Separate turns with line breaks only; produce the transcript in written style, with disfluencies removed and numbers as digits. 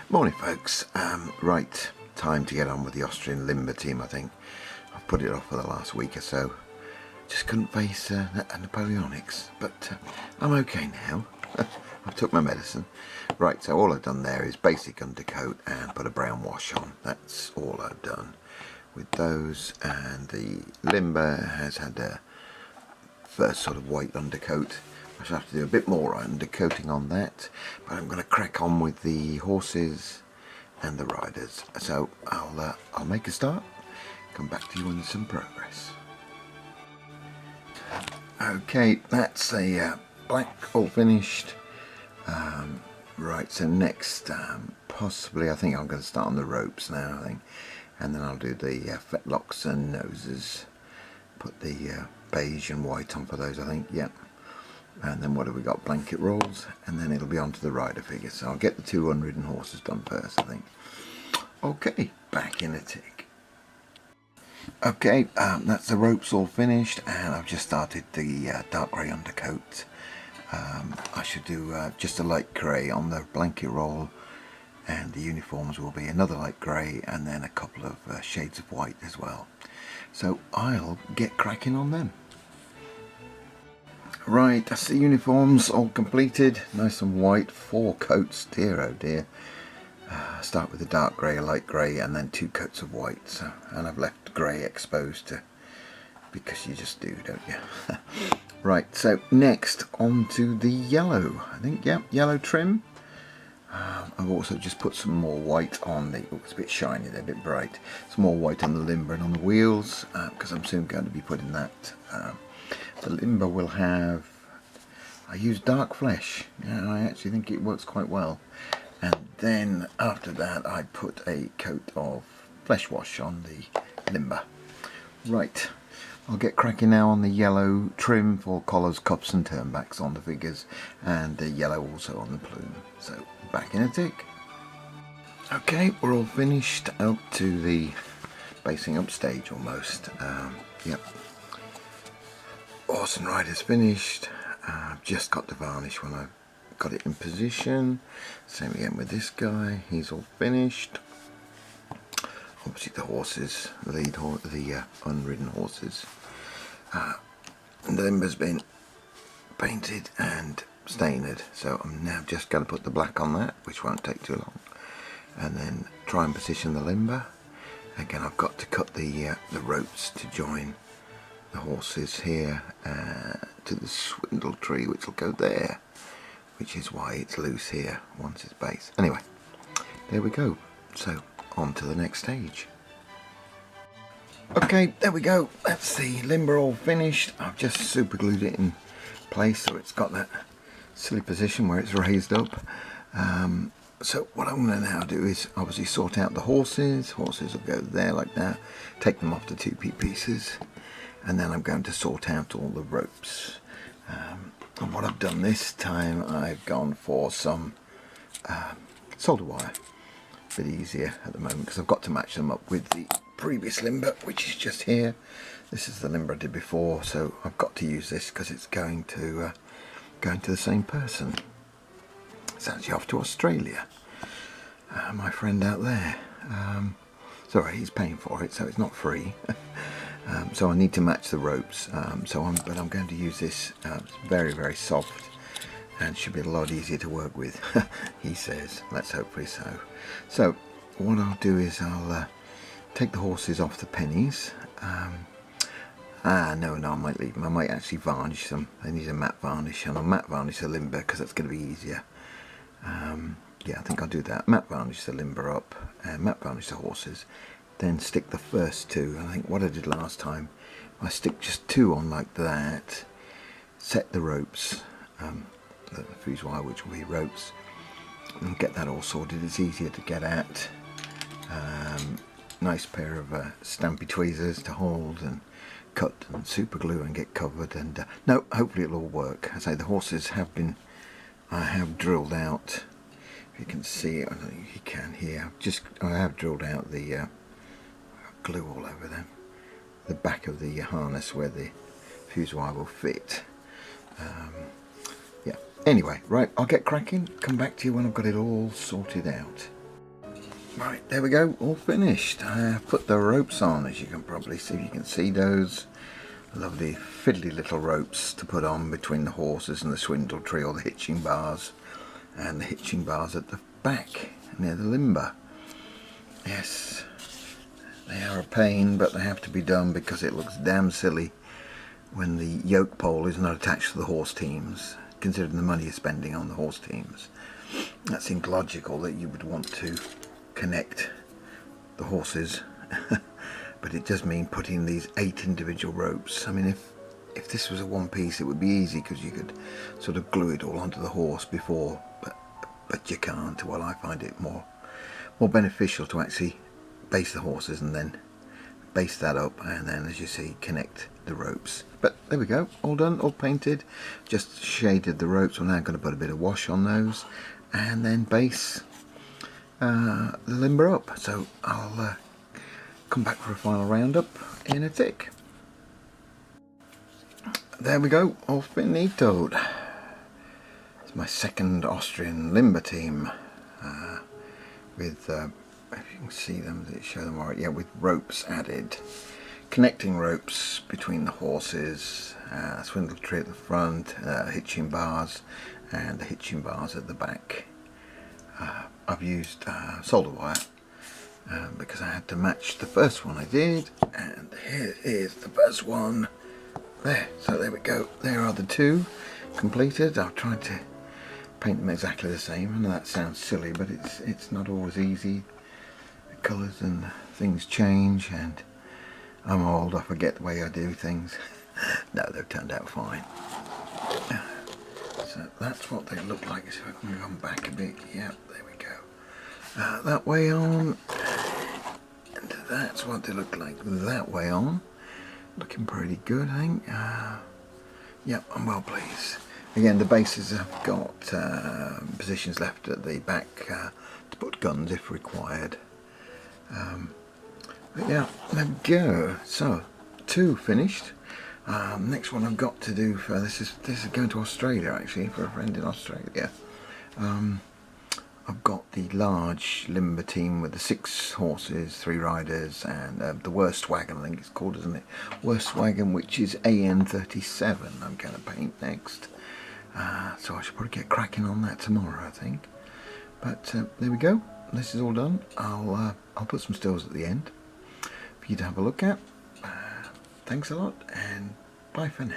Morning folks, right, time to get on with the Austrian limber team. I think I've put it off for the last week or so. Just couldn't face Napoleonics, but I'm okay now. I've took my medicine. Right, so all I've done there is basic undercoat and put a brown wash on. That's all I've done with those, and the limber has had a first sort of white undercoat. I shall have to do a bit more undercoating on that, but I'm going to crack on with the horses and the riders. So I'll make a start, come back to you with some progress. Okay, that's a black all finished. Right, so next possibly I think I'm going to start on the ropes now, I think, and then I'll do the fetlocks and noses, put the beige and white on for those, I think. Yep. And then what have we got? Blanket rolls, and then it'll be on to the rider figure. So I'll get the 2 unridden horses done first, I think. Okay, back in a tick. Okay, that's the ropes all finished, and I've just started the dark grey undercoat. I should do just a light grey on the blanket roll, and the uniforms will be another light grey, and then a couple of shades of white as well. So I'll get cracking on them. Right, that's the uniforms all completed, nice and white, 4 coats, dear oh dear. Start with the dark grey, a light grey, and then 2 coats of white. So, and I've left grey exposed because you just do, don't you? Right, so next on to the yellow, I think, yeah, yellow trim. I've also just put some more white on the, oh, it's a bit shiny, they're a bit bright, some more white on the limber and on the wheels, because I'm soon going to be putting that. The limber will have, I use dark flesh, yeah, I actually think it works quite well. And then after that I put a coat of flesh wash on the limber. Right, I'll get cracking now on the yellow trim for collars, cuffs and turnbacks on the figures, and the yellow also on the plume. So back in a tick. Okay, we're all finished up to the basing up stage almost. Yep. Horse and rider's finished. I've just got the varnish when I got it in position. Same again with this guy, he's all finished. Obviously the horses, the lead horse, the unridden horses. And the limber's been painted and stained, so I'm now just going to put the black on that, which won't take too long, and then try and position the limber. Again, I've got to cut the ropes to join the horses here to the swindle tree, which will go there, which is why it's loose here once it's base. Anyway, there we go. So on to the next stage. Okay, there we go. That's the limber all finished. I've just super glued it in place so it's got that silly position where it's raised up. So what I'm going to now do is obviously sort out the horses. Horses will go there like that. Take them off the 2p pieces. And then I'm going to sort out all the ropes. And what I've done this time, I've gone for some solder wire. A bit easier at the moment because I've got to match them up with the previous limber, which is just here. This is the limber I did before, so I've got to use this because it's going to the same person. It's actually off to Australia. My friend out there. Sorry, he's paying for it, so it's not free. So I need to match the ropes, but I'm going to use this. It's very, very soft and should be a lot easier to work with, he says. Let's hopefully so. So what I'll do is I'll take the horses off the pennies. No, I might leave them. I might actually varnish them. I need a matte varnish, and I'll matte varnish the limber because that's going to be easier. Yeah, I think I'll do that. Matte varnish the limber up, matte varnish the horses, then stick the first 2. I think what I did last time, I stick just 2 on like that, set the ropes, the fuse wire, which will be ropes, and get that all sorted. It's easier to get at. Nice pair of stampy tweezers to hold and cut and super glue and get covered, and no, hopefully it'll all work. I say the horses have been, I have drilled out, if you can see it, I don't think you can here, I have drilled out the glue all over them, the back of the harness where the fuse wire will fit. Yeah, anyway, right, I'll get cracking, come back to you when I've got it all sorted out. Right, there we go, all finished. I have put the ropes on, as you can probably see. You can see those lovely fiddly little ropes to put on between the horses and the swindle tree, or the hitching bars, and the hitching bars at the back near the limber. Yes, they are a pain, but they have to be done because it looks damn silly when the yoke pole is not attached to the horse teams, considering the money you're spending on the horse teams. That seemed logical that you would want to connect the horses, but it does mean putting these 8 individual ropes. I mean, if this was a one piece, it would be easy because you could sort of glue it all onto the horse before, but you can't. Well, I find it more beneficial to actually base the horses and then base that up, and then, as you see, connect the ropes. But there we go, all done, all painted. Just shaded the ropes. We're now going to put a bit of wash on those and then base the limber up. So I'll come back for a final roundup in a tick. There we go, all finitoed. It's my second Austrian limber team with if you can see them, does it show them alright? Yeah, with ropes added, connecting ropes between the horses, swindle tree at the front, hitching bars, and the hitching bars at the back. I've used solder wire because I had to match the first one I did, and here is the first one there. So there we go, there are the 2 completed. I've tried to paint them exactly the same. I know that sounds silly, but it's not always easy. The colours and things change, and I'm old, I forget the way I do things. No, they've turned out fine. So that's what they look like. So if I can come back a bit, yep, there we go. That way on, and that's what they look like that way on. Looking pretty good, I think. Yep, I'm well pleased. Again, the bases have got positions left at the back to put guns if required. But yeah, there we go. So 2 finished. Next one I've got to do for this is going to Australia, actually, for a friend in Australia. I've got the large limber team with the 6 horses, 3 riders, and the worst wagon, I think it's called, isn't it? Worst wagon, which is AN37. I'm going to paint next. So I should probably get cracking on that tomorrow, I think. But there we go. This is all done. I'll put some stills at the end for you to have a look at. Thanks a lot, and bye for now.